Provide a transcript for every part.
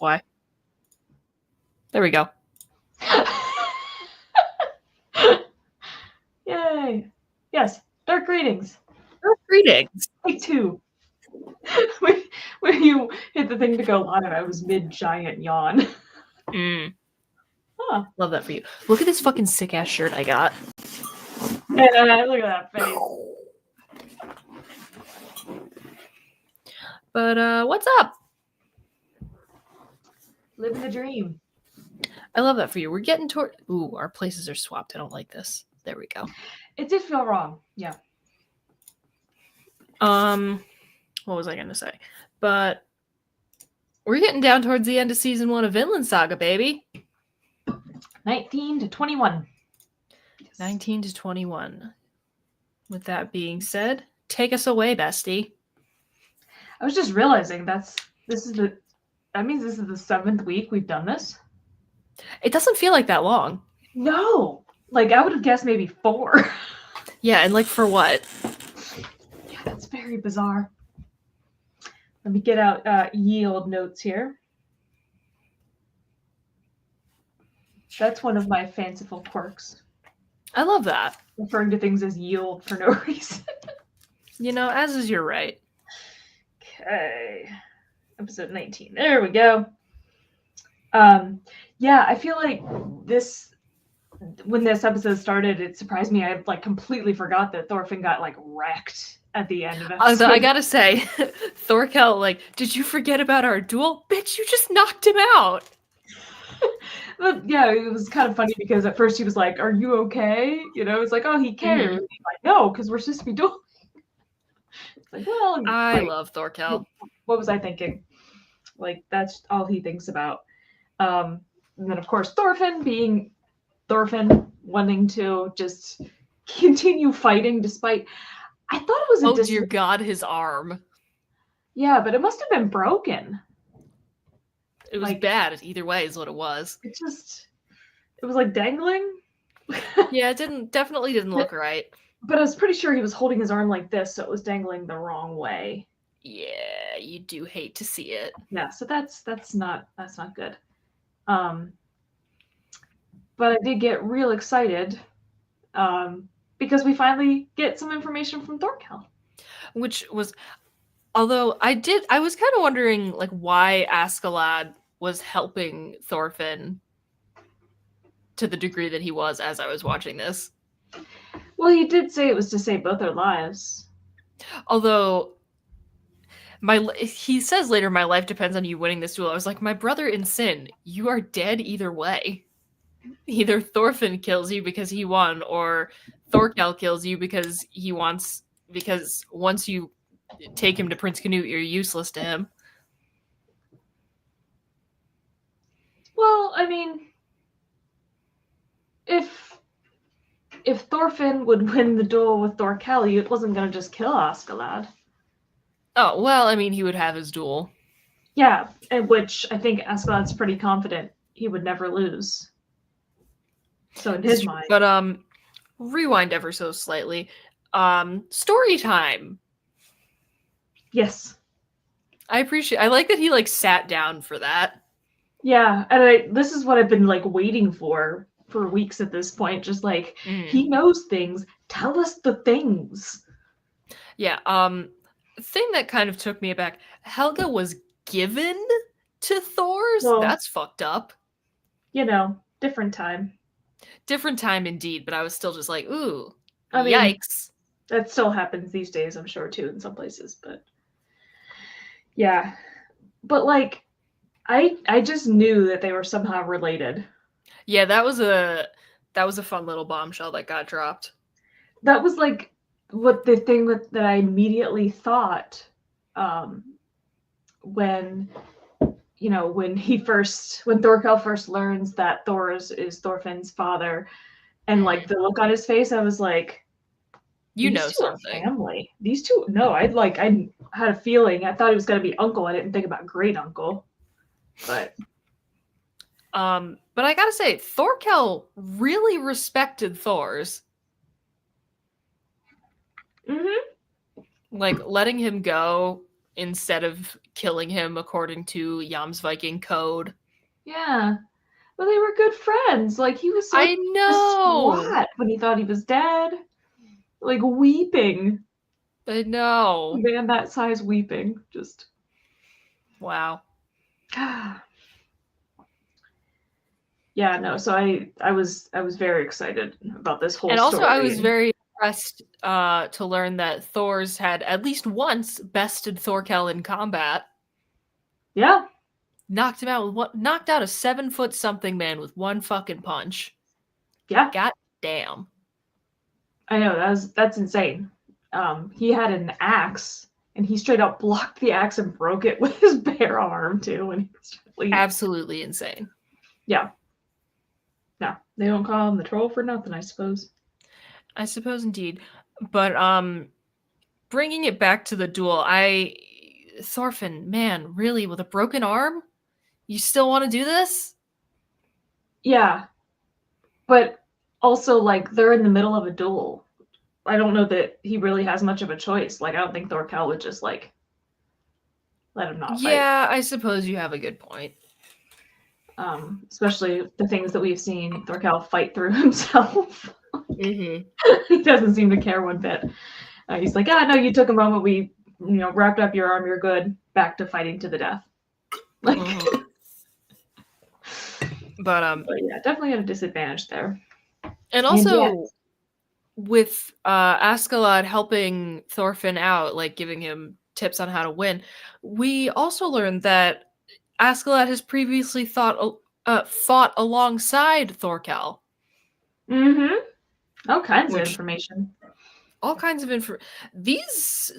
Why? There we go. Yay. Yes. Dark Greetings. Dark Greetings. Take 2. when you hit the thing to go live, I was mid-giant yawn. Huh. Love that for you. Look at this fucking sick-ass shirt I got. Yeah, look at that face. But, what's up? Living the dream. I love that for you. We're getting toward... Ooh, our places are swapped. I don't like this. There we go. It did feel wrong. Yeah. What was I going to say? But we're getting down towards the end of season 1 of Vinland Saga, baby. 19 to 21. 19 to 21. With that being said, take us away, bestie. I was just realizing that means this is the 7th week we've done this. It doesn't feel like that long. No. Like, I would have guessed maybe 4. Yeah, and like for what? Yeah, that's very bizarre. Let me get out yield notes here. That's one of my fanciful quirks. I love that. Referring to things as yield for no reason. You know, as is your right. Okay. Episode 19. There we go. Yeah, I feel like when this episode started, it surprised me. I like completely forgot that Thorfinn got like wrecked at the end of it. I gotta say, Thorkel, like, did you forget about our duel? Bitch, you just knocked him out. But yeah, it was kind of funny because at first he was like, "Are you okay?" You know, it's like, "Oh, he cares." Mm-hmm. He's like, "No, because we're supposed to be dueling." It's like, well, I love Thorkel. What was I thinking? Like, that's all he thinks about. And then, of course, Thorfinn being Thorfinn, wanting to just continue fighting despite. I thought it was dear God, his arm. Yeah, but it must have been broken. It was like, bad. Either way is what it was. It was like dangling. Yeah, it definitely didn't look right. But I was pretty sure he was holding his arm like this, so it was dangling the wrong way. Yeah, you do hate to see it. Yeah, so that's not good. But I did get real excited because we finally get some information from Thorkel. Which was, although I was kind of wondering like why Askeladd was helping Thorfinn to the degree that he was as I was watching this. Well, he did say it was to save both their lives. Although he says later, my life depends on you winning this duel. I was like, my brother in sin, you are dead either way. Either Thorfinn kills you because he won, or Thorkel kills you because he wants, because once you take him to Prince Canute, you're useless to him. Well, I mean, if Thorfinn would win the duel with Thorkel, it wasn't going to just kill Askeladd. Oh, well, I mean, he would have his duel. Yeah, which I think Askeladd's pretty confident he would never lose. So in his mind. But, rewind ever so slightly. Story time. Yes. I like that he, like, sat down for that. Yeah, and this is what I've been, like, waiting for weeks at this point. Just, like, he knows things. Tell us the things. Yeah, thing that kind of took me aback, Helga was given to Thor's? Well, that's fucked up. You know, different time. Different time indeed, but I was still just like, ooh, I mean, yikes. That still happens these days, I'm sure, too, in some places, but yeah. But, like, I just knew that they were somehow related. Yeah, that was a fun little bombshell that got dropped. That was, like, what the thing that I immediately thought when Thorkel first learns that Thor is Thorfinn's father, and like the look on his face, I was like, you know something. Family. These two, no, I had a feeling. I thought it was gonna be uncle. I didn't think about great uncle. But I gotta say, Thorkel really respected Thor's. Mm-hmm. Like letting him go instead of killing him according to Jomsviking code. Yeah. Well, they were good friends. Like, he was so I know. distraught when he thought he was dead. Like, weeping. I know. A man that size weeping. Just. Wow. Yeah, no, so I was very excited about this whole And also, story. I was very impressed to learn that Thor's had at least once bested Thorkel in combat. Yeah. Knocked out a 7-foot something man with one fucking punch. Yeah. God damn. I know, that's insane. He had an axe, and he straight up blocked the axe and broke it with his bare arm too when he was asleep. Absolutely insane. Yeah. No, they don't call him the troll for nothing, I suppose. I suppose indeed. But bringing it back to the duel, Thorfinn, man, really, with a broken arm? You still want to do this? Yeah. But also, like, they're in the middle of a duel. I don't know that he really has much of a choice. Like, I don't think Thorkel would just, like, let him not fight. Yeah, I suppose you have a good point. Especially the things that we've seen Thorkel fight through himself. Mm-hmm. He doesn't seem to care one bit. He's like, no, you took a moment. We, wrapped up your arm. You're good. Back to fighting to the death. Like, Mm-hmm. But yeah, definitely at a disadvantage there. And also, with Askeladd helping Thorfinn out, like giving him tips on how to win, we also learned that Askeladd has previously fought alongside Thorkel. Mm-hmm. All kinds of information. All kinds of info. This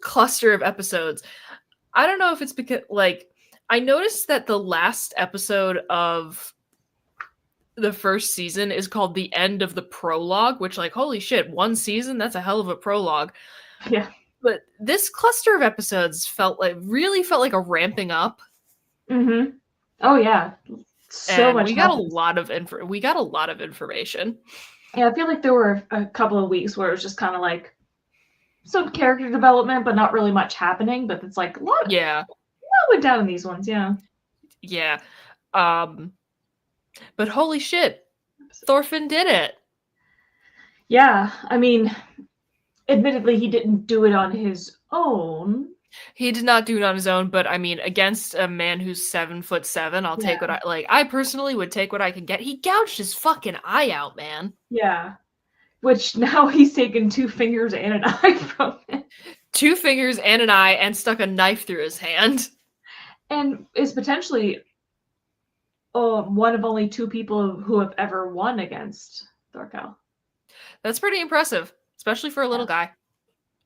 cluster of episodes, I don't know if it's because, like, I noticed that the last episode of the first season is called The End of the Prologue, which, like, holy shit, one season? That's a hell of a prologue. Yeah. But this cluster of episodes really felt like a ramping up. Mm-hmm. Oh, yeah. So and much. We got a lot of information. Yeah, I feel like there were a couple of weeks where it was just kind of like some character development, but not really much happening. But it's like a lot went down in these ones, yeah. Yeah. But holy shit, Thorfinn did it. Yeah, I mean, admittedly, he didn't do it on his own. He did not do it on his own, but I mean, against a man who's 7'7", I'll take what I personally would take what I can get. He gouged his fucking eye out, man. Yeah. Which now he's taken 2 fingers and an eye from it. 2 fingers and an eye and stuck a knife through his hand. And is potentially one of only 2 people who have ever won against Thorkel. That's pretty impressive, especially for a little guy.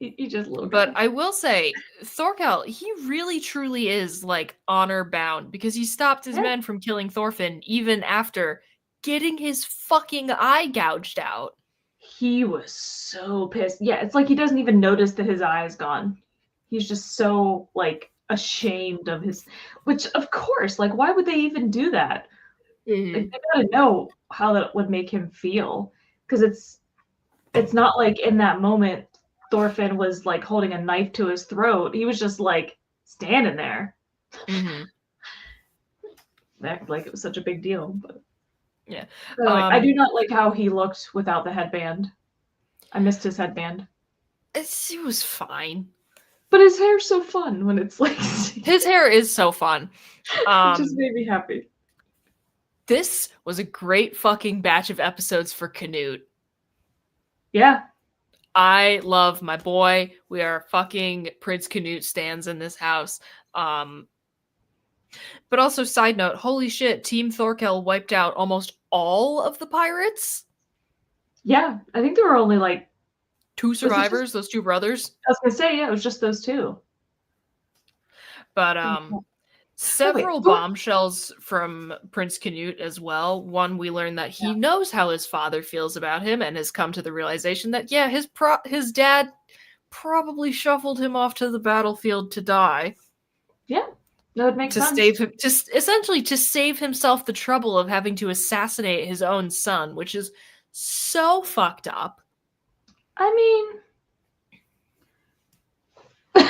He's just a little guy. guy. But I will say, Thorkel, he really truly is, like, honor bound, because he stopped his men from killing Thorfinn even after getting his fucking eye gouged out. He was so pissed. Yeah, it's like he doesn't even notice that his eye is gone. He's just so, like, ashamed of his, which, of course, like, why would they even do that? Mm-hmm. Like, they gotta know how that would make him feel, because it's not like in that moment Thorfinn was, like, holding a knife to his throat. He was just, like, standing there. Mm-hmm. Acted like it was such a big deal, but yeah. So, like, I do not like how he looked without the headband. I missed his headband. It was fine. But his hair's so fun when it's like... His hair is so fun. It just made me happy. This was a great fucking batch of episodes for Canute. Yeah. I love my boy. We are fucking Prince Canute stans in this house. But also, side note, holy shit, Team Thorkel wiped out almost all of the pirates? Yeah, I think there were only, like... 2 survivors, those 2 brothers. I was gonna say, yeah, it was just those 2. But, several bombshells from Prince Canute as well. One, we learned that he knows how his father feels about him and has come to the realization that, yeah, his dad probably shuffled him off to the battlefield to die. Yeah, that would make sense. Essentially to save himself the trouble of having to assassinate his own son, which is so fucked up. I mean...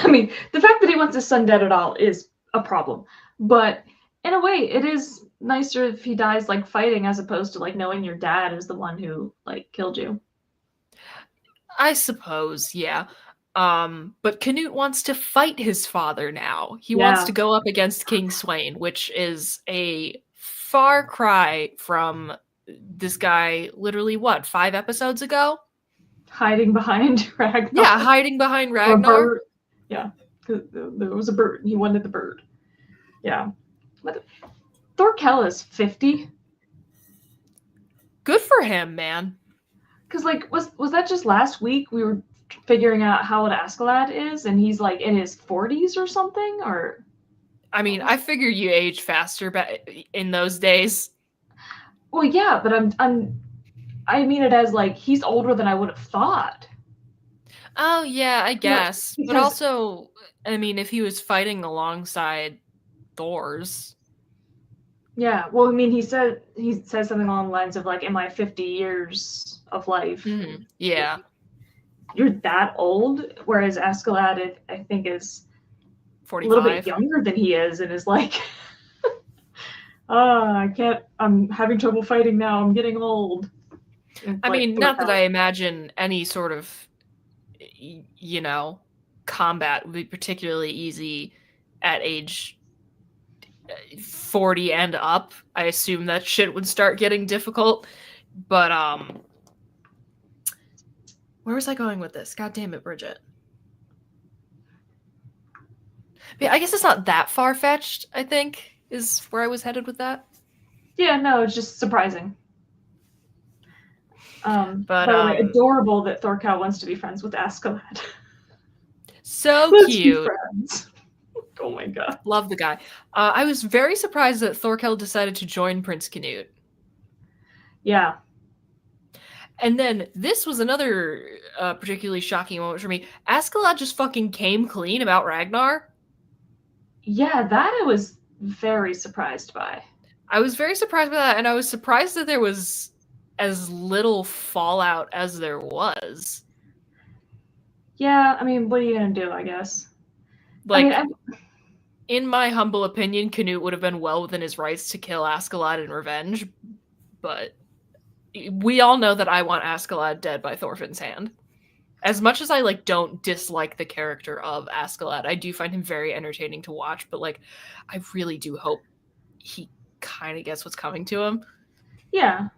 I mean, the fact that he wants his son dead at all is a problem. But in a way, it is nicer if he dies like fighting as opposed to like knowing your dad is the one who like killed you. I suppose, yeah. But Canute wants to fight his father now. He wants Yeah. to go up against King Swain, which is a far cry from this guy literally, what, 5 episodes ago? Hiding behind Ragnar. Yeah, hiding behind Or a Ragnar. bird. Yeah. There was a bird. He wanted the bird. Yeah. But Thorkel is 50. Good for him, man. Because like was that just last week we were figuring out how old Askeladd is, and he's like in his 40s or something? Or I mean, I figure you age faster in those days. well, yeah, but I mean it as like he's older than I would have thought. Oh, yeah, I guess. But Because also, I mean, if he was fighting alongside Thor's. yeah, well, I mean he says something along the lines of like, "In my 50 years of life, Yeah. you're that old." Whereas Askeladd, I think, is 45. a little bit younger than he is, and is like, I can't. I'm having trouble fighting now. I'm getting old. I mean, not that I imagine any sort of, combat would be particularly easy at age 40 and up. I assume that shit would start getting difficult. But, where was I going with this? God damn it, Bridget. But yeah, I guess it's not that far-fetched, I think, is where I was headed with that. Yeah, no, it's just surprising. But by the way, adorable that Thorkel wants to be friends with Askeladd. So Let's cute. Be friends. Oh my god. Love the guy. I was very surprised that Thorkel decided to join Prince Canute. Yeah. And then this was another particularly shocking moment for me. Askeladd just fucking came clean about Ragnar. Yeah, that I was very surprised by. I was very surprised by that, and I was surprised that there was as little fallout as there was. Yeah, I mean, what are you gonna do, I guess? Like, in my humble opinion, Canute would have been well within his rights to kill Askeladd in revenge, but we all know that I want Askeladd dead by Thorfinn's hand. As much as I don't dislike the character of Askeladd, I do find him very entertaining to watch, but I really do hope he kind of gets what's coming to him. Yeah.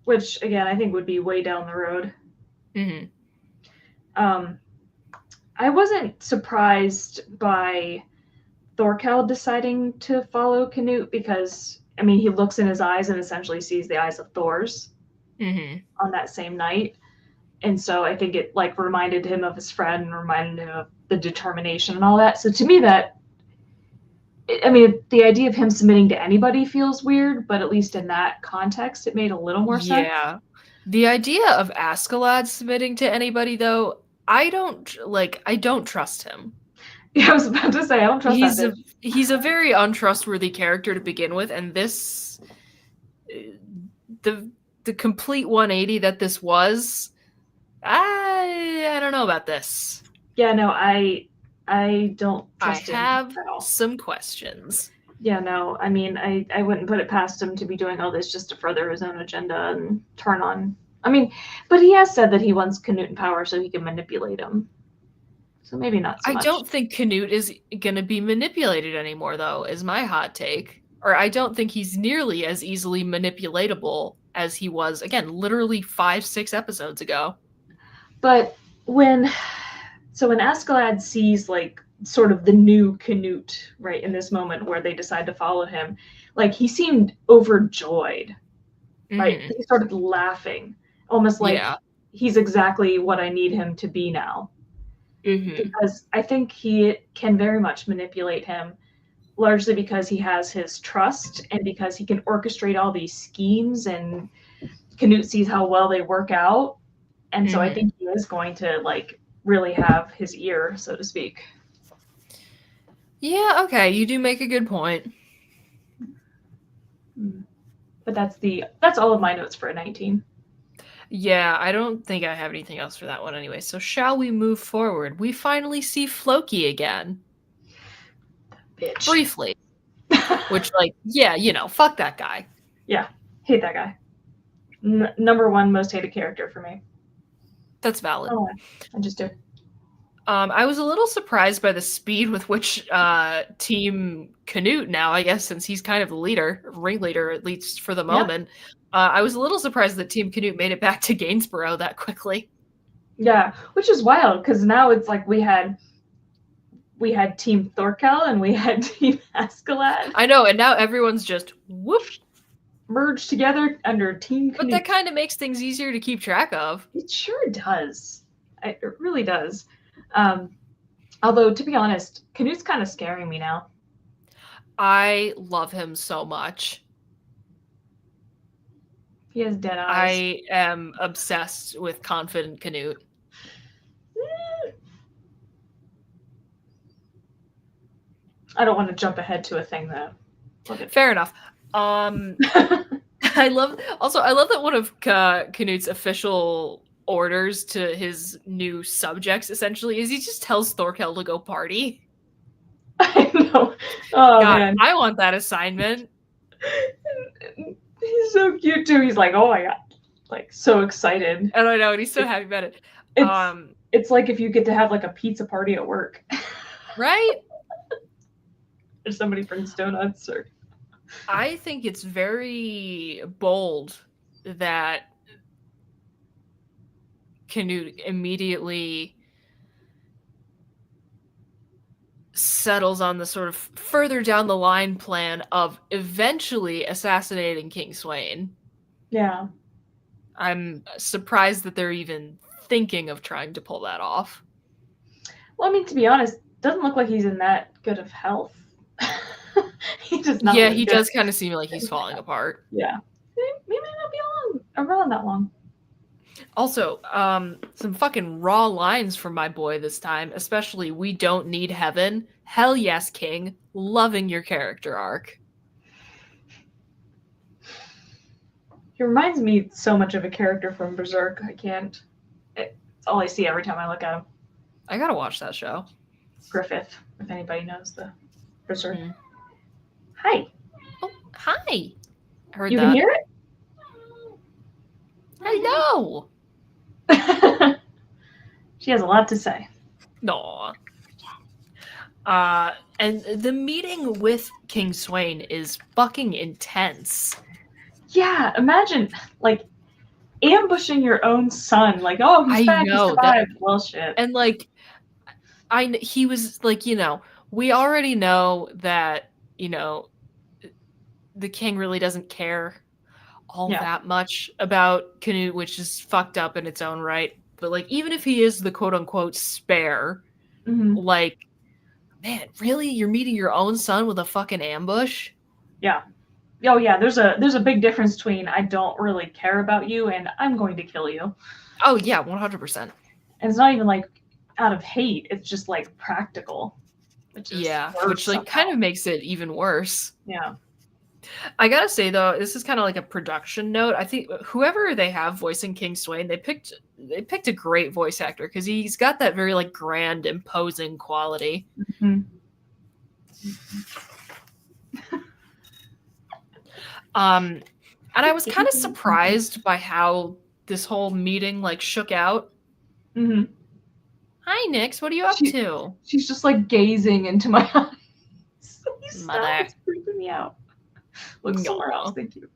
Which again, I think would be way down the road. Mm-hmm. I wasn't surprised by Thorkel deciding to follow Canute because, I mean, he looks in his eyes and essentially sees the eyes of Thor's on that same night. And so I think it reminded him of his friend and reminded him of the determination and all that. So to me the idea of him submitting to anybody feels weird, but at least in that context, it made a little more sense. Yeah. The idea of Askeladd submitting to anybody, though, I don't trust him. Yeah, I was about to say, I don't trust him. He's a very untrustworthy character to begin with, and this, the complete 180 that this was, I don't know about this. Yeah, no, I don't trust him. I have some questions. Yeah, no, I mean, I wouldn't put it past him to be doing all this just to further his own agenda and turn on. I mean, but he has said that he wants Canute in power so he can manipulate him. So maybe not so much. I don't think Canute is going to be manipulated anymore, though, is my hot take. Or I don't think he's nearly as easily manipulatable as he was, again, literally 5-6 episodes ago. But when Askeladd sees sort of the new Canute, right, in this moment where they decide to follow him, he seemed overjoyed. Right? He started laughing, almost like he's exactly what I need him to be now. Because I think he can very much manipulate him, largely because he has his trust and because he can orchestrate all these schemes, and Canute sees how well they work out. And so I think he is going to really have his ear, so to speak. Yeah, okay, you do make a good point. But that's all of my notes for a 19. Yeah, I don't think I have anything else for that one anyway. So shall we move forward? We finally see Floki again. Bitch. Briefly. Which, like, yeah, fuck that guy. Yeah, hate that guy. Number one most hated character for me. That's valid. Oh, I just do. I was a little surprised by the speed with which Team Canute now, I guess, since he's kind of the leader, ringleader, at least for the moment. I was a little surprised that Team Canute made it back to Gainsborough that quickly. Yeah, which is wild because now it's like we had Team Thorkel and we had Team Askeladd. I know, and now everyone's just whoop merged together under Team Canute. But that kind of makes things easier to keep track of. It sure does. It really does. Although, to be honest, Canute's kind of scaring me now. I love him so much. He has dead eyes. I am obsessed with Confident Canute. I don't want to jump ahead to a thing though. Fair enough. I love that one of Canute's official orders to his new subjects essentially is he just tells Thorkel to go party. I know. Oh God, man, I want that assignment. He's so cute too. He's like, oh my god, like so excited. And I know, and he's so happy about it. It's like if you get to have like a pizza party at work, right? Or somebody brings donuts, or I think it's very bold that Canute immediately settles on the sort of further down the line plan of eventually assassinating King Swain. Yeah. I'm surprised that they're even thinking of trying to pull that off. Well, I mean, to be honest, doesn't look like he's in that good of health. He does not. Yeah, he does kind of seem like he's falling apart. Yeah. He might not be around that long. Also, some fucking raw lines from my boy this time, especially "We don't need heaven." Hell yes, King. Loving your character arc. He reminds me so much of a character from Berserk. I can't. It's all I see every time I look at him. I gotta watch that show. Griffith, if anybody knows the Berserk. Mm. Hi. Oh, hi. I heard you that. Can hear it? Hello. She has a lot to say. No. And the meeting with King Swain is fucking intense. Yeah, imagine like ambushing your own son. Like, oh, he's back. He survived. Well, shit. And like, he was like, we already know that the king really doesn't care all that much about Canute, which is fucked up in its own right. But like, even if he is the quote unquote spare, like, man, really, you're meeting your own son with a fucking ambush? Yeah. Oh yeah, there's a big difference between I don't really care about you and I'm going to kill you. Oh yeah, 100%. And it's not even like out of hate; it's just like practical. Which like kind of makes it even worse. Yeah. I gotta say though, this is kind of like a production note. I think whoever they have voicing King Swain, they picked a great voice actor because he's got that very like grand, imposing quality. Mm-hmm. And I was kind of surprised by how this whole meeting like shook out. Mm-hmm. Hi, Nix. What are you up to? She's just like gazing into my eyes. Mother, it's freaking me out. Look somewhere else. Thank you.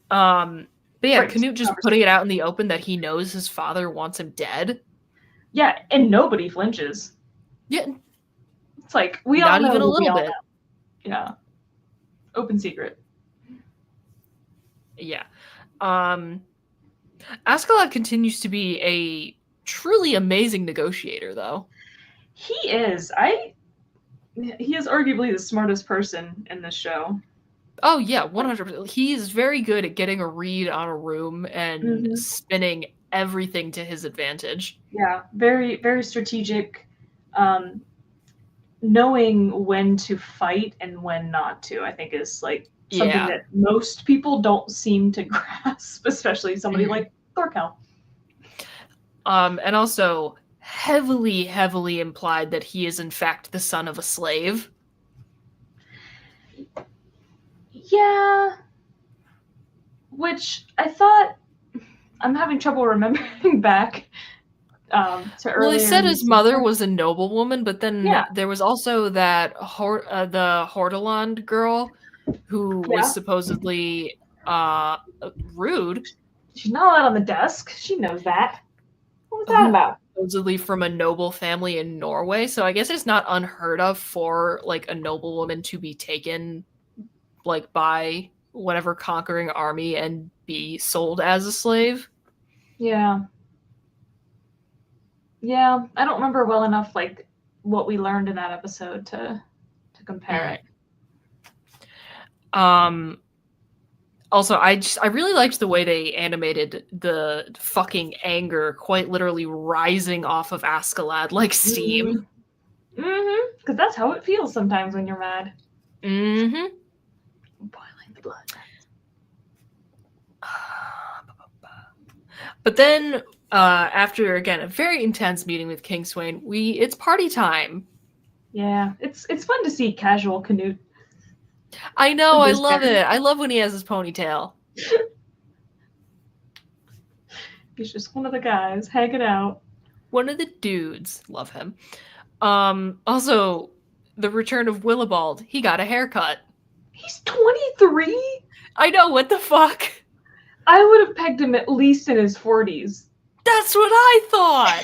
But yeah, Canute just putting it out in the open that he knows his father wants him dead. Yeah, and nobody flinches. Yeah, it's like we not all know even a little bit. Yeah, open secret. Yeah. Askeladd continues to be a truly amazing negotiator, though. He is. He is arguably the smartest person in this show. Oh yeah, 100%. He is very good at getting a read on a room and spinning everything to his advantage. Yeah, very, very strategic. Knowing when to fight and when not to, I think, is like something Yeah. that most people don't seem to grasp, especially somebody like Thorkel. And also heavily implied that he is in fact the son of a slave. Yeah, which I thought I'm having trouble remembering back to Well, they earlier said in the his mother season. was a noblewoman, but then Yeah, there was also that the Hordaland girl who was yeah. supposedly rude, She's not allowed on the desk. She knows that. What was that who about? supposedly from a noble family in Norway. So I guess it's not unheard of for like a noblewoman to be taken like by whatever conquering army and be sold as a slave. Yeah. Yeah, I don't remember well enough like what we learned in that episode to compare Mm. it. Also, I really liked the way they animated the fucking anger quite literally rising off of Askeladd like steam. Mm-hmm. Because that's how it feels sometimes when you're mad. Mm-hmm. Boiling the blood. But then, after again a very intense meeting with King Swain, it's party time. Yeah, it's fun to see casual Canute. I know, I love it. I love when he has his ponytail. He's just one of the guys hanging out. One of the dudes, love him. Also, the return of Willibald. He got a haircut. He's 23. I know, what the fuck? I would have pegged him at least in his 40s. That's what I thought.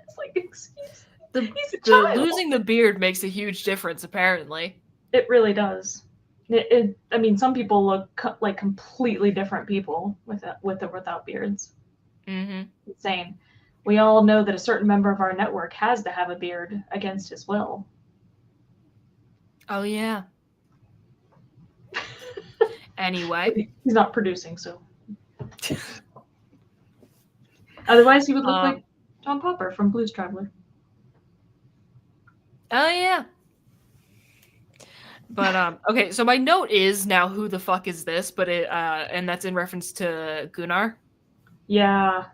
It's like, excuse me. He's a child. Losing the beard makes a huge difference, apparently. It really does. I mean, some people look like completely different people with or without beards. Mm-hmm. Insane. We all know that a certain member of our network has to have a beard against his will. Oh, yeah. Anyway. He's not producing, so. Otherwise, he would look like John Popper from Blues Traveler. Oh, yeah. But, okay, so my note is now who the fuck is this, but and that's in reference to Gunnar. Yeah.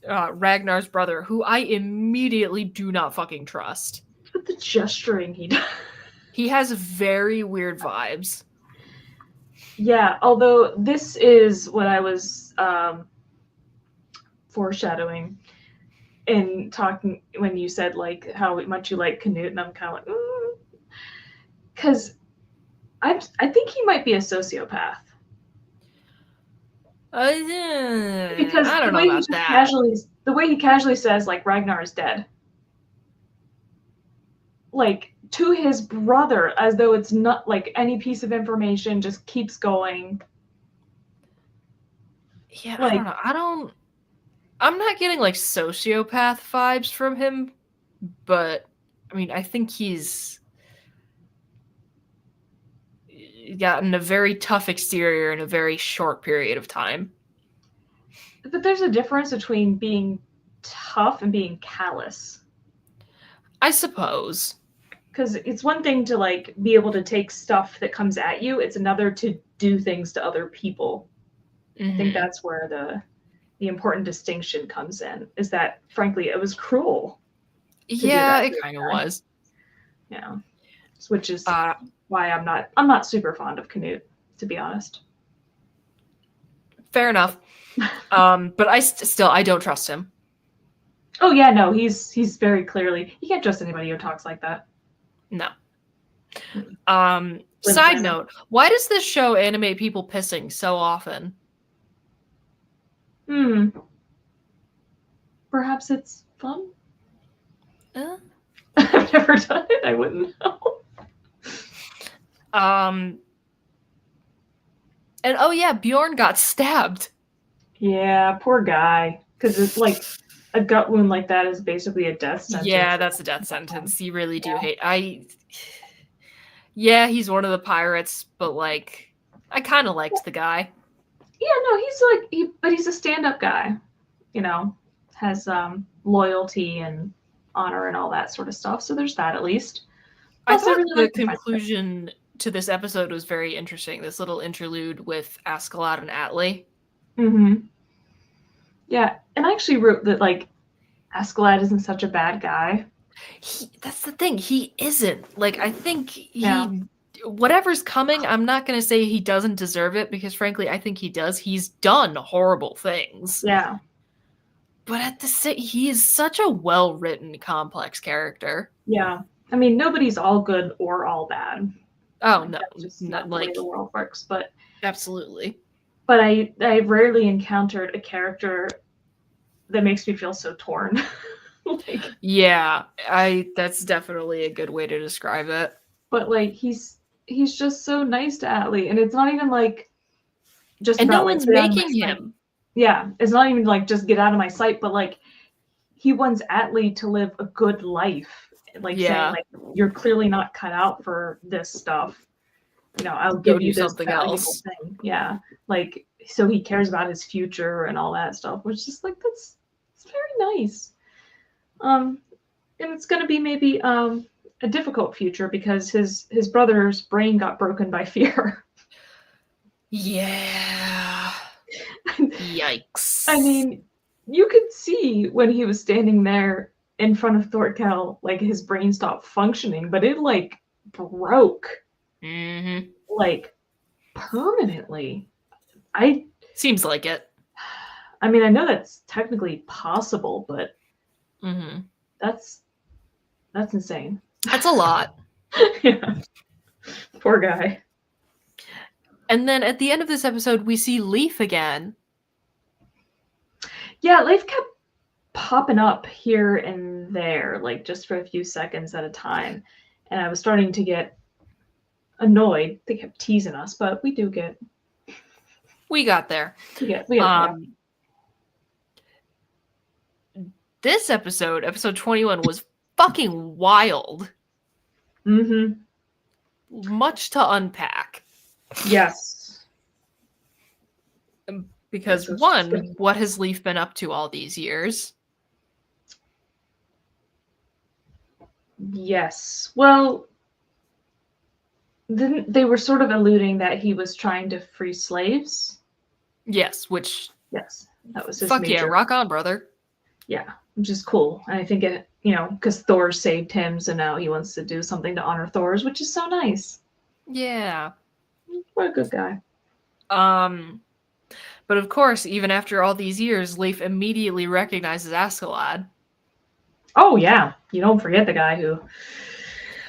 Ragnar's brother, who I immediately do not fucking trust. But the gesturing he does. He has very weird vibes. Yeah, although this is what I was foreshadowing in talking when you said like how much you like Canute, and I'm kind of like, because I think he might be a sociopath. Because I don't know about that. The way he casually says like Ragnar is dead, like to his brother, as though it's not like any piece of information, just keeps going. Yeah, like, I don't know. I'm not getting like sociopath vibes from him, but I mean, I think he's gotten a very tough exterior in a very short period of time. But there's a difference between being tough and being callous. I suppose. Because it's one thing to like be able to take stuff that comes at you. It's another to do things to other people. Mm-hmm. I think that's where the important distinction comes in. Is that frankly it was cruel. Yeah, it kind of was. Yeah, which is why I'm not super fond of Canute, to be honest. Fair enough. But I don't trust him. Oh yeah, no, he's very clearly, you can't trust anybody who talks like that. No. Side note, why does this show animate people pissing so often? Perhaps it's fun? I've never done it, I wouldn't know. And oh yeah, Bjorn got stabbed. Yeah, poor guy. Because it's like a gut wound like that is basically a death sentence. Yeah, that's a death sentence. You really do hate. Yeah, he's one of the pirates, but like, I kind of liked the guy. Yeah, no, but he's a stand-up guy. You know, has loyalty and honor and all that sort of stuff. So there's that at least. I thought the conclusion to this episode was very interesting. This little interlude with Askeladd and Atli. Mm-hmm. Yeah, and I actually wrote that like Askeladd isn't such a bad guy. That's the thing. He isn't. Like, I think Yeah. whatever's coming, I'm not going to say he doesn't deserve it because, frankly, I think he does. He's done horrible things. Yeah. But at the same, he is such a well-written, complex character. Yeah. I mean, nobody's all good or all bad. Oh, like, no. That's just Not, not the way the world works. But absolutely. But I've rarely encountered a character that makes me feel so torn. Like, yeah, that's definitely a good way to describe it. But like he's just so nice to Atli, and it's not even like just and about no like one's get out of making my sight. him. Yeah, it's not even like just get out of my sight, but like he wants Atli to live a good life. Like saying like you're clearly not cut out for this stuff. You know, I'll give you this something valuable else. thing. Yeah, like so he cares about his future and all that stuff, which is just like it's very nice. And it's going to be maybe a difficult future because his brother's brain got broken by fear. Yeah. Yikes. I mean, you could see when he was standing there in front of Thorkel, like his brain stopped functioning, but it like broke. Mm-hmm. Like permanently. Seems like it. I mean, I know that's technically possible, but that's insane. That's a lot. Yeah. Poor guy. And then at the end of this episode, we see Leif again. Yeah, Leif kept popping up here and there, like just for a few seconds at a time. And I was starting to get annoyed. They kept teasing us, but we do get. We got there. We get there. This episode 21, was fucking wild. Mm-hmm. Much to unpack. Yes. Because one, what has Leif been up to all these years? Yes. Well, they were sort of alluding that he was trying to free slaves. Yes, which. Yes, that was his fuck major. Yeah, rock on, brother. Yeah, which is cool. And I think it, because Thor saved him, so now he wants to do something to honor Thor's, which is so nice. Yeah. What a good guy. But of course, even after all these years, Leif immediately recognizes Askeladd. Oh yeah, you don't forget the guy who.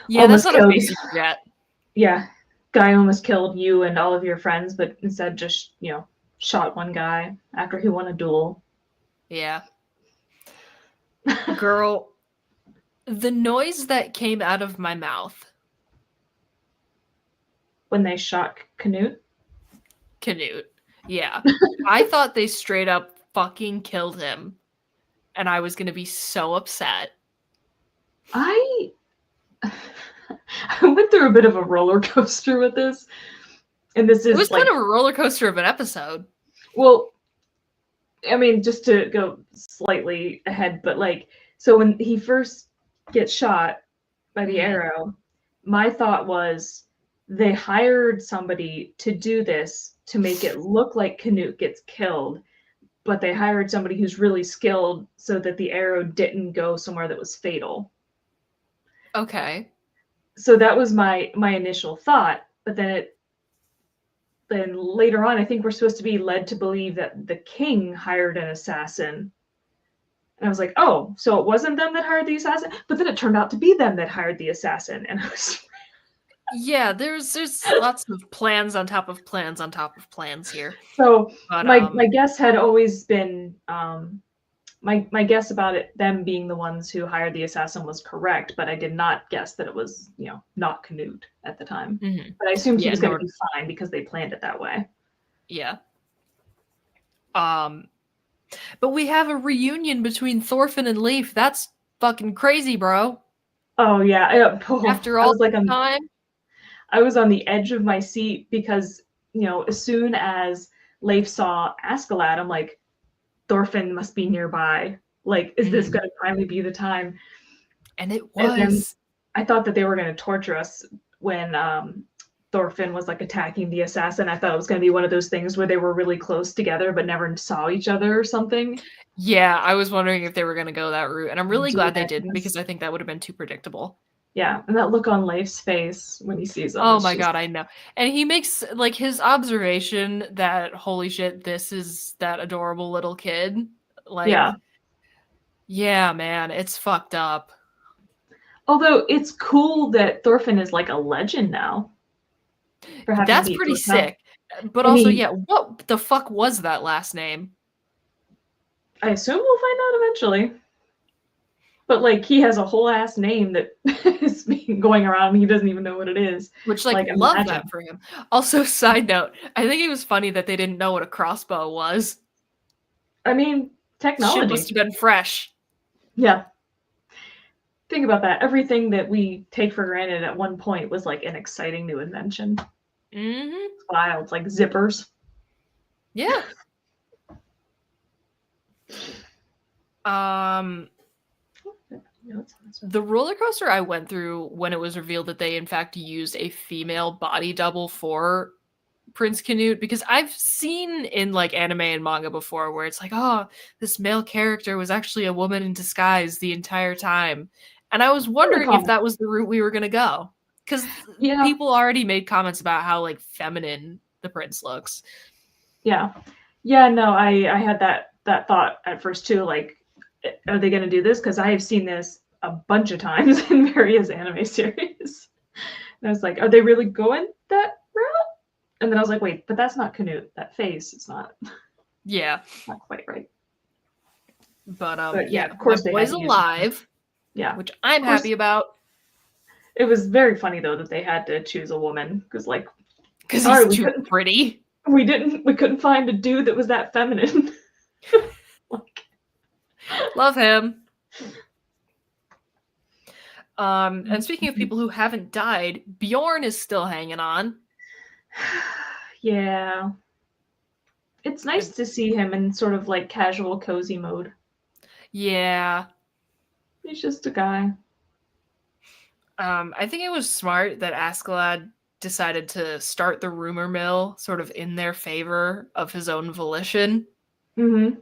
Yeah, that's not a face you forget. Yeah, guy almost killed you and all of your friends, but instead just shot one guy after he won a duel. Yeah. Girl, the noise that came out of my mouth when they shot Canute. Yeah. I thought they straight up fucking killed him. And I was going to be so upset. I went through a bit of a roller coaster with this. And this is it was kind of a roller coaster of an episode. Well, I mean, just to go slightly ahead, but so when he first gets shot by the arrow, my thought was they hired somebody to do this to make it look like Canute gets killed, but they hired somebody who's really skilled so that the arrow didn't go somewhere that was fatal. Okay. So that was my initial thought, but then later on, I think we're supposed to be led to believe that the king hired an assassin. And I was like, oh, so it wasn't them that hired the assassin? But then it turned out to be them that hired the assassin. And I was... Yeah, there's lots of plans on top of plans on top of plans here. So my guess had always been, my guess about them being the ones who hired the assassin was correct, but I did not guess that it was, not Canute at the time. Mm-hmm. But I assumed he was going to be fine because they planned it that way. Yeah. But we have a reunion between Thorfinn and Leif. That's fucking crazy, bro. Oh yeah. After all the time. I was on the edge of my seat because, as soon as Leif saw Askeladd, I'm like, Thorfinn must be nearby. Like, is this going to finally be the time? And it was. And I thought that they were going to torture us when Thorfinn was like attacking the assassin. I thought it was going to be one of those things where they were really close together but never saw each other or something. Yeah, I was wondering if they were going to go that route, and I'm really glad they Yeah, didn't because I think that would have been too predictable. yeah, and that look on Leif's face when he sees them. Oh It's my just, god, I know. And he makes like his observation that holy shit, this is that adorable little kid. Like, yeah. yeah, man, it's fucked up. Although it's cool that Thorfinn is like a legend now for having That's beat pretty Thor. sick. But And also, he, yeah, what the fuck was that last name? I assume we'll find out eventually. But like he has a whole ass name that is being going around and he doesn't even know what it is. Which, like, Like love imagine. that for him. Also, side note, I think it was funny that they didn't know what a crossbow was. I mean, Shit must technology. have been fresh. Yeah. Think about that. Everything that we take for granted at one point was like an exciting new invention. Mm-hmm. It's wild. It's like zippers. Yeah. The roller coaster I went through when it was revealed that they in fact used a female body double for Prince Canute, because I've seen in like anime and manga before where it's like, oh, this male character was actually a woman in disguise the entire time. And I was wondering if that was the route we were going to go. Because Yeah. people already made comments about how like feminine the prince looks. Yeah. Yeah, no, I had that thought at first too, like, are they gonna do this? Because I have seen this a bunch of times in various anime series. And I was like, are they really going that route? And then I was like, wait, but that's not Canute. That face is not Yeah. not quite right. But yeah, yeah, of course my they had boy's to use him. alive, Yeah. which I'm Of course. happy about. It was very funny though that they had to choose a woman because like Because sorry, he's too pretty. we couldn't find a dude that was that feminine. Love him. And speaking of people who haven't died, Bjorn is still hanging on. Yeah. It's nice to see him in sort of like casual cozy mode. Yeah. He's just a guy. I think it was smart that Askeladd decided to start the rumor mill sort of in their favor of his own volition. Mm-hmm.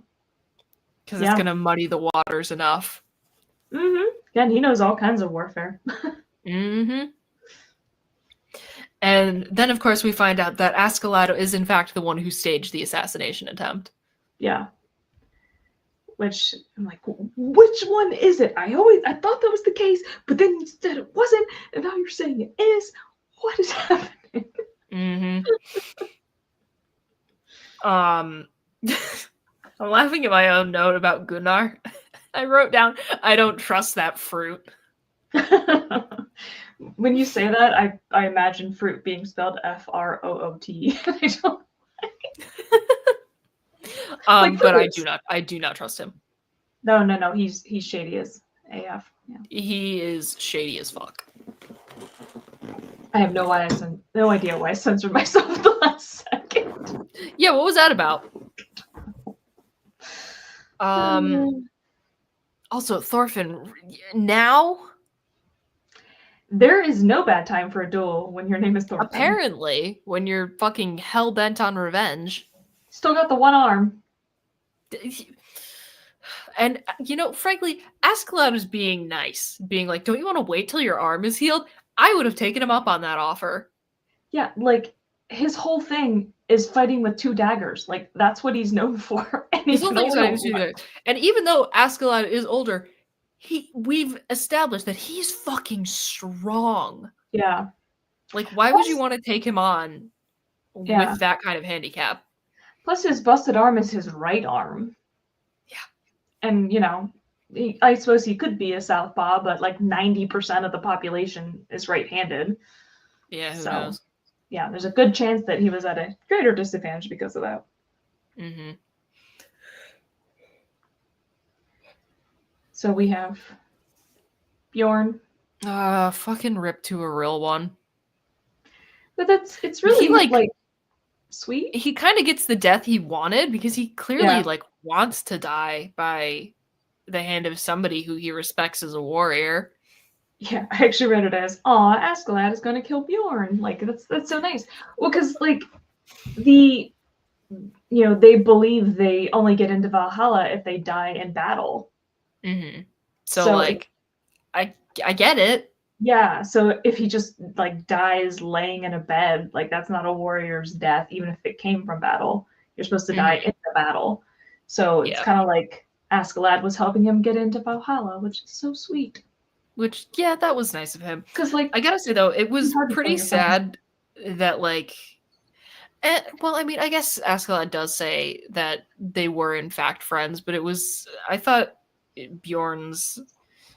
Because it's going to muddy the waters enough. Mm-hmm. Yeah, and he knows all kinds of warfare. Mm-hmm. And then, of course, we find out that Askeladd is, in fact, the one who staged the assassination attempt. Yeah. Which, I'm like, which one is it? I thought that was the case, but then you said it wasn't, and now you're saying it is. What is happening? Mm-hmm. I'm laughing at my own note about Gunnar. I wrote down, I don't trust that fruit. When you say that, I imagine fruit being spelled F-R-O-O-T. I don't like but I do not trust him. No. He's shady as AF. Yeah. He is shady as fuck. I have no idea why I censored myself at the last second. Yeah, what was that about? Also, Thorfinn, now? There is no bad time for a duel when your name is Thorfinn. Apparently, when you're fucking hell-bent on revenge. Still got the one arm. And, you know, frankly, Askeladd was being nice. Being like, don't you want to wait till your arm is healed? I would have taken him up on that offer. Yeah, like, his whole thing is fighting with two daggers. Like, that's what he's known for. And His whole thing is fighting with 2 daggers. And even though Askeladd is older, we've established that he's fucking strong. Yeah. Like, why would you want to take him on with that kind of handicap? Plus, his busted arm is his right arm. Yeah. And, you know, I suppose he could be a southpaw, but like 90% of the population is right-handed. Yeah, who knows? Yeah, there's a good chance that he was at a greater disadvantage because of that. Mm-hmm. So we have Bjorn. Fucking rip to a real one. But it's really like sweet. He kind of gets the death he wanted because he clearly like wants to die by the hand of somebody who he respects as a warrior. Yeah, I actually read it as, "Aw, Askeladd is gonna kill Bjorn." Like that's so nice. Well, because like the they believe they only get into Valhalla if they die in battle. Mm-hmm. So So like, I get it. yeah, so if he just like dies laying in a bed, like that's not a warrior's death, even if it came from battle. You're supposed to die Mm-hmm. in the battle. So it's Yeah. kind of like Askeladd was helping him get into Valhalla, which is so sweet. Which, yeah, that was nice of him. Because like I gotta say though, it it's was hard to kill pretty your friends. sad that like, well, I mean, I guess Askeladd does say that they were in fact friends, but I thought Bjorn's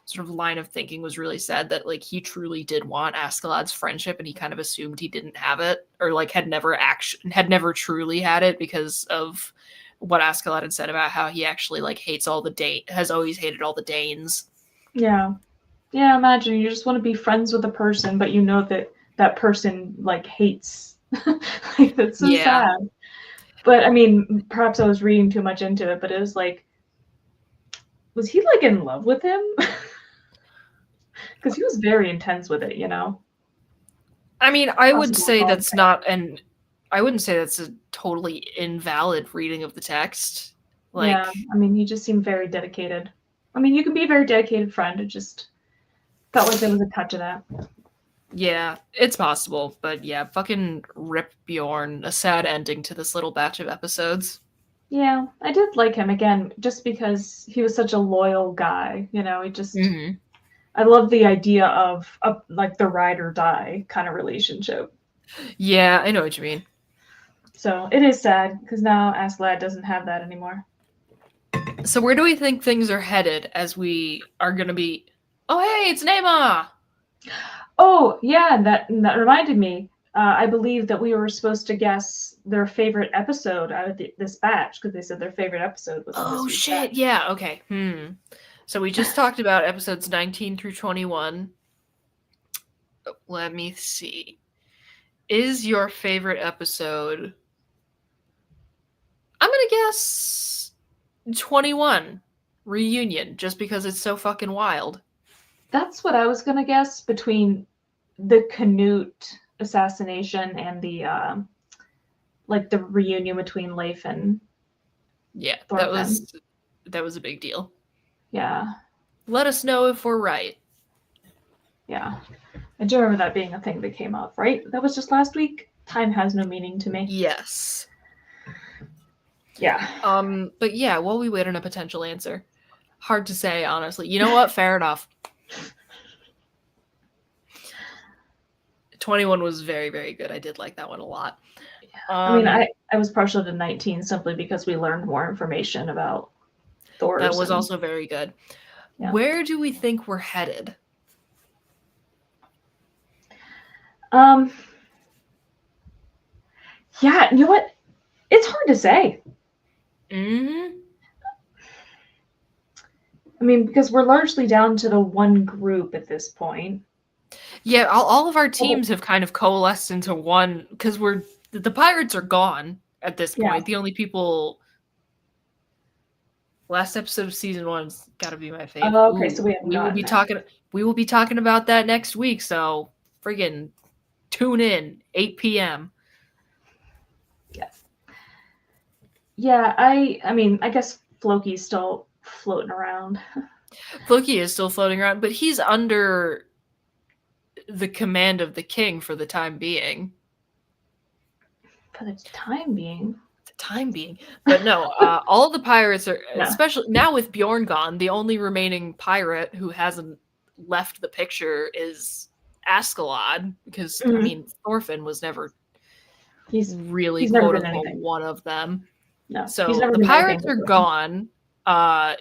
sort of line of thinking was really sad that like he truly did want Askeladd's friendship and he kind of assumed he didn't have it or like had never truly had it because of what Askeladd had said about how he actually like has always hated all the Danes. Yeah. Yeah, imagine you just want to be friends with a person, but you know that that person like hates. Like that's so Yeah. sad. But I mean, perhaps I was reading too much into it, but it was like, was he like in love with him? Because he was very intense with it. I mean, I would Possible say dog that's thing. not an I wouldn't say that's a totally invalid reading of the text. Yeah, Like, I mean, he just seemed very dedicated. I mean, you can be a very dedicated friend. It just felt like there was a touch of that. yeah, it's possible, but yeah, fucking rip Bjorn, a sad ending to this little batch of episodes. Yeah, I did like him again, just because he was such a loyal guy. He just Mm-hmm. I love the idea of like the ride or die kind of relationship. Yeah, I know what you mean. So it is sad because now Askeladd doesn't have that anymore. So where do we think things are headed as we are gonna be? Oh, hey, it's Neymar. Oh yeah, that reminded me. I believe that we were supposed to guess their favorite episode out of this batch because they said their favorite episode was in this Oh week's shit, batch. yeah, okay. So we just talked about episodes 19 through 21. Let me see. Is your favorite episode? I'm gonna guess 21 reunion, just because it's so fucking wild. That's what I was gonna guess between the Canute assassination and the like the reunion between Leif and Yeah, Thorfinn. that was a big deal. Yeah, Let us know if we're right. yeah. I do remember that being a thing that came up, right? That was just last week. Time has no meaning to me. Yes. Yeah. But yeah, while we wait on a potential answer. Hard to say, honestly. You know what? Fair enough. 21 was very, very good. I did like that one a lot. I mean, I was partial to 19 simply because we learned more information about That Thor's was and also very good. yeah. Where do we think we're headed? Um yeah, you know what? It's hard to say. Mm-hmm. I mean, because we're largely down to the one group at this point. Yeah, all of our teams have kind of coalesced into one because the pirates are gone at this Yeah. point. The only people last episode of season one's got to be my favorite. Okay, so we haven't gotten there. We will be talking about that next week. So friggin' tune in 8 p.m. Yes. Yeah, I mean, I guess Floki's still floating around. Floki is still floating around, but he's under the command of the king for the time being. For the time being. But no, all the pirates are, Yeah. especially now with Bjorn gone, the only remaining pirate who hasn't left the picture is Askeladd, because I mean Thorfinn was never He's really never quote been unquote anything. one of them. No, he's So never the been pirates anything are but gone.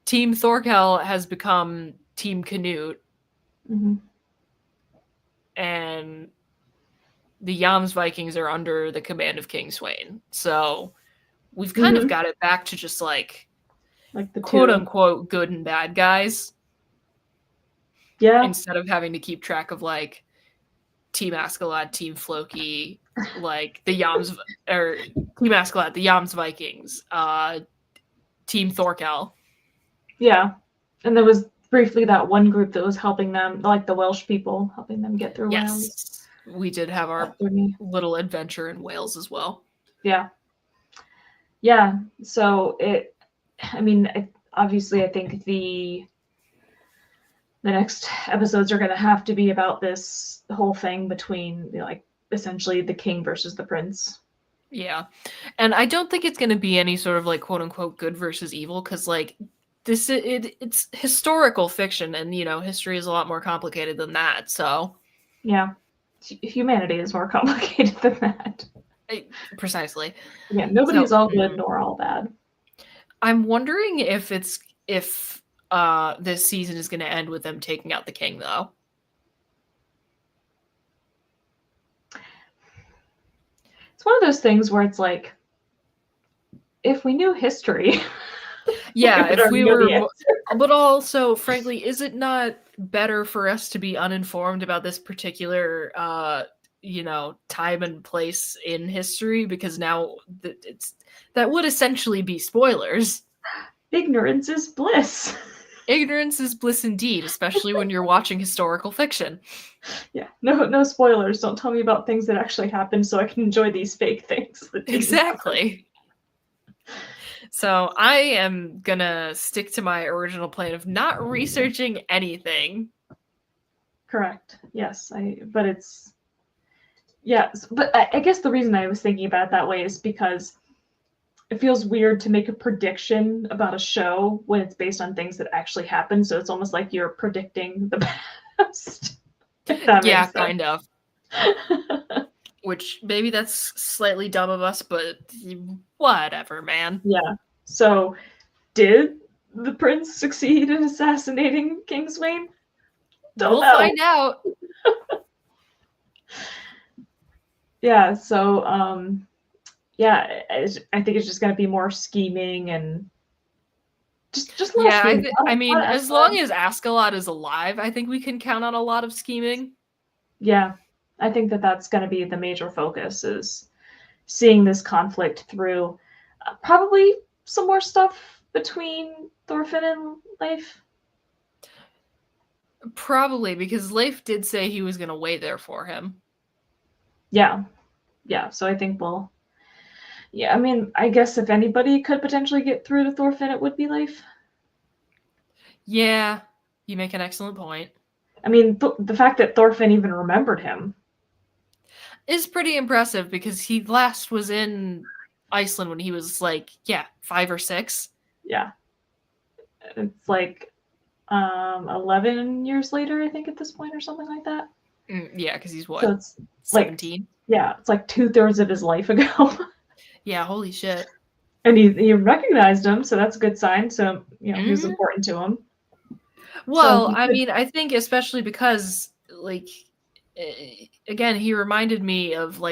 Team Thorkel has become Team Canute, and the Yams Vikings are under the command of King Swain. So we've kind of got it back to just like the quote two. unquote good and bad guys. Yeah. Instead of having to keep track of like Team Askeladd, Team Floki, like the Yams or Team Askeladd, the Yams Vikings, Team Thorkel. Yeah. And there was briefly that one group that was helping them, like the Welsh people, helping them get through Wales. Yes, we did have our little adventure in Wales as well. Yeah. Yeah. So obviously I think the next episodes are going to have to be about this whole thing between, like, essentially the king versus the prince. Yeah. And I don't think it's going to be any sort of like quote unquote good versus evil, because like it's historical fiction, and history is a lot more complicated than that. So yeah, humanity is more complicated than that. Precisely. Yeah, nobody's all good nor all bad. I'm wondering if this season is going to end with them taking out the king, though. It's one of those things where it's like, if we knew history. Yeah, if we were, but also, frankly, is it not better for us to be uninformed about this particular, time and place in history? Because now that would essentially be spoilers. Ignorance is bliss. Ignorance is bliss indeed, especially when you're watching historical fiction. Yeah, no spoilers. Don't tell me about things that actually happened so I can enjoy these fake things. Exactly. So I am gonna stick to my original plan of not researching anything. Correct. Yes, but I guess the reason I was thinking about it that way is because it feels weird to make a prediction about a show when it's based on things that actually happen. So it's almost like you're predicting the past. Yeah, kind of. Which maybe that's slightly dumb of us, but whatever, man. Yeah. So, did the prince succeed in assassinating King Sweyn? We'll find out. Yeah. So, yeah, I think it's just going to be more scheming and just yeah. I mean, as long as Askeladd is alive, I think we can count on a lot of scheming. Yeah, I think that's going to be the major focus, is seeing this conflict through. Probably some more stuff between Thorfinn and Leif. Probably, because Leif did say he was going to wait there for him. Yeah. So I think I mean, I guess if anybody could potentially get through to Thorfinn, it would be Leif. Yeah, you make an excellent point. I mean, the fact that Thorfinn even remembered him is pretty impressive, because he last was in Iceland when he was 5 or 6. Yeah. It's 11 years later, I think, at this point, or something like that. Yeah, because he's what? So it's 17? Yeah, it's 2/3 of his life ago. Yeah, holy shit. And he recognized him, so that's a good sign. So, he was important to him. Well, I mean, I think especially because, again, he reminded me of,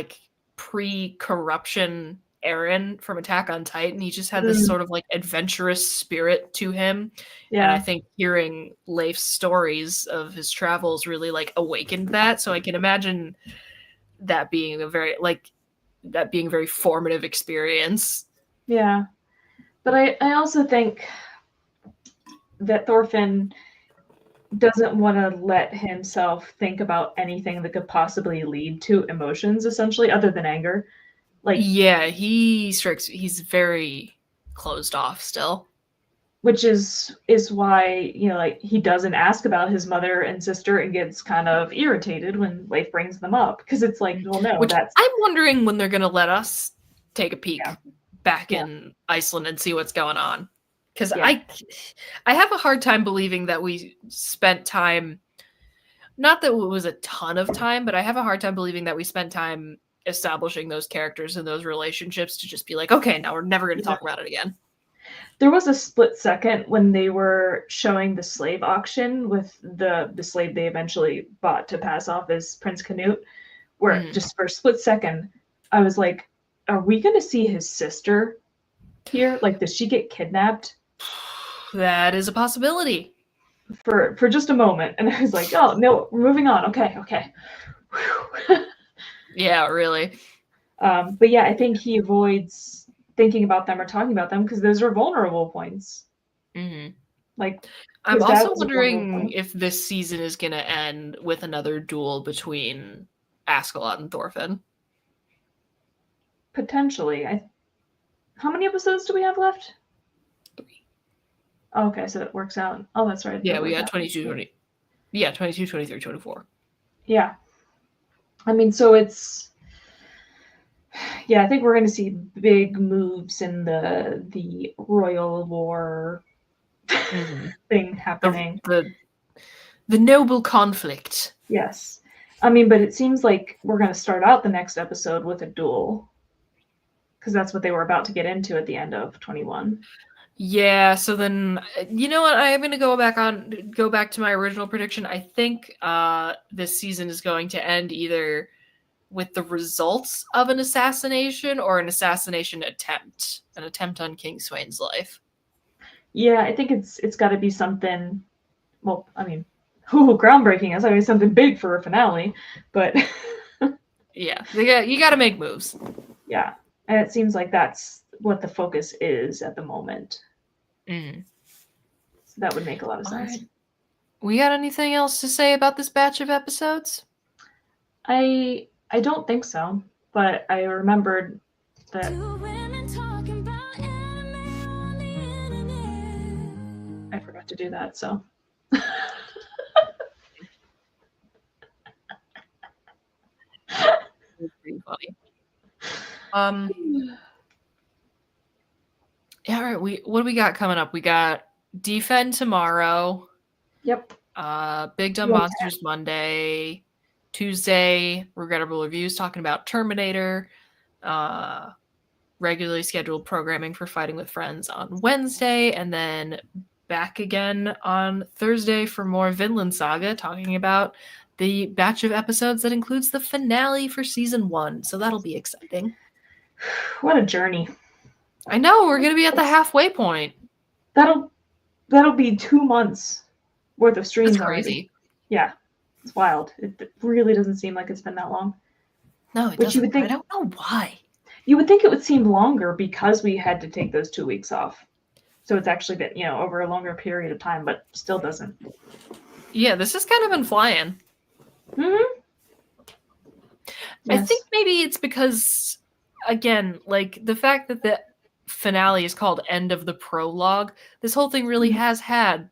pre-corruption Eren from Attack on Titan. He just had this sort of, adventurous spirit to him. Yeah. And I think hearing Leif's stories of his travels really, awakened that. So I can imagine that being a very formative experience. Yeah. But I also think that Thorfinn doesn't want to let himself think about anything that could possibly lead to emotions, essentially, other than anger. Yeah, he's very closed off still. Which is why, he doesn't ask about his mother and sister and gets kind of irritated when Leif brings them up. Because it's well, no, I'm wondering when they're going to let us take a peek back in Iceland and see what's going on. Because I have a hard time believing that we spent time, not that it was a ton of time, but I have a hard time believing that we spent time establishing those characters and those relationships to just be okay, now we're never going to talk about it again. There was a split second when they were showing the slave auction with the slave they eventually bought to pass off as Prince Canute, where just for a split second, I was like, are we going to see his sister here? Does she get kidnapped? That is a possibility. For just a moment. And I was like, oh, no, we're moving on. Okay. Yeah, really. But yeah, I think he avoids thinking about them or talking about them because those are vulnerable points. Mm-hmm. Like, I'm his dad also was a former wondering opponent. if this season is going to end with another duel between Askeladd and Thorfinn. Potentially. How many episodes do we have left? 3. Oh, okay, so it works out. Oh, that's right. Yeah, It we worked got out. 22, 20. Yeah, 22, 23, 24. Yeah. I mean, so it's, yeah, I think we're going to see big moves in the royal war Mm-hmm. thing happening. The noble conflict. Yes. I mean, but it seems like we're going to start out the next episode with a duel, because that's what they were about to get into at the end of 21. Yeah, so then you know what? I am going to go back to my original prediction. I think this season is going to end either with the results of an assassination or an assassination attempt, an attempt on King Swain's life. Yeah, I think it's got to be something. Well, I mean, groundbreaking. That's always something big for a finale, but Yeah, you got to make moves. yeah, and it seems like that's what the focus is at the moment. Mm. So that would make a lot of All sense. right. We got anything else to say about this batch of episodes? I don't think so, but I remembered that I forgot to do that. So It's pretty funny. Yeah, all right. What do we got coming up? We got Defend tomorrow. Yep. Big Dumb Monsters Monday. Tuesday, Regrettable Reviews talking about Terminator. Regularly scheduled programming for Fighting with Friends on Wednesday, and then back again on Thursday for more Vinland Saga, talking about the batch of episodes that includes the finale for season 1. So that'll be exciting. What a journey. I know, we're going to be at the halfway point. That'll be 2 months worth of streams. That's crazy. Already. Yeah, it's wild. It really doesn't seem like it's been that long. No, it doesn't. You would think, I don't know why. You would think it would seem longer because we had to take those 2 weeks off. So it's actually been, over a longer period of time, but still doesn't. Yeah, this has kind of been flying. Mm-hmm. Yes. I think maybe it's because, again, like the fact that the finale is called End of the Prologue, this whole thing really has had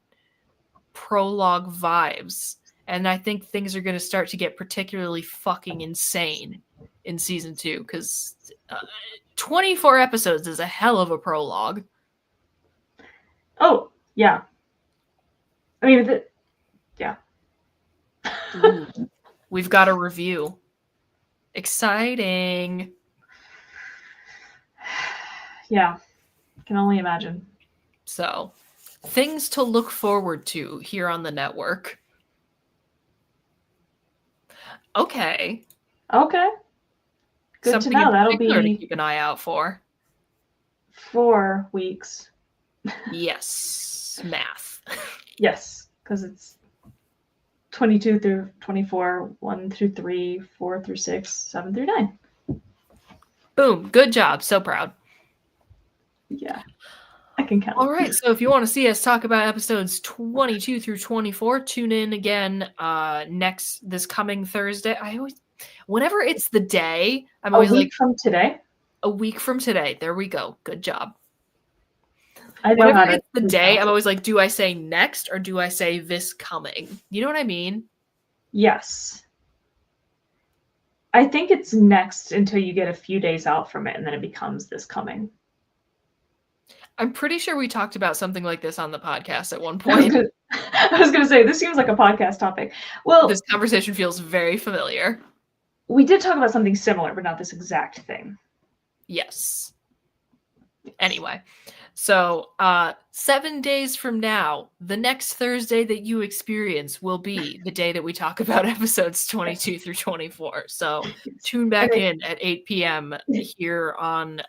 prologue vibes. And I think things are going to start to get particularly fucking insane in season 2, because 24 episodes is a hell of a prologue. Oh, yeah. I mean, yeah. Ooh, we've got a review. Exciting. Yeah, can only imagine. So, things to look forward to here on the network. Okay. Good Something to know. That'll be to keep an eye out for. 4 weeks. Yes, math. Yes, because it's 22 through 24, 1 through 3, 4 through 6, 7 through 9. Boom. Good job. So proud. Yeah, I can count. All right. So if you want to see us talk about episodes 22 through 24, tune in again this coming Thursday. Whenever it's the day, I'm always like, from today? A week from today. There we go. Good job. I know whenever it's the day, I'm always like, do I say next or do I say this coming? You know what I mean? Yes. I think it's next until you get a few days out from it, and then it becomes this coming. I'm pretty sure we talked about something like this on the podcast at one point. I was going to say, this seems like a podcast topic. Well, this conversation feels very familiar. We did talk about something similar, but not this exact thing. Yes. Anyway, so 7 days from now, the next Thursday that you experience will be the day that we talk about episodes 22 through 24. So tune back in at 8 p.m. here on,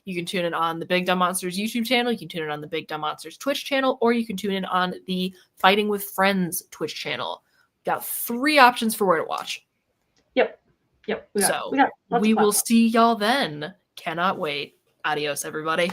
you can tune in on the Big Dumb Monsters YouTube channel, you can tune in on the Big Dumb Monsters Twitch channel, or you can tune in on the Fighting with Friends Twitch channel. Got 3 options for where to watch. Yep. We will see y'all then. Cannot wait. Adios, everybody.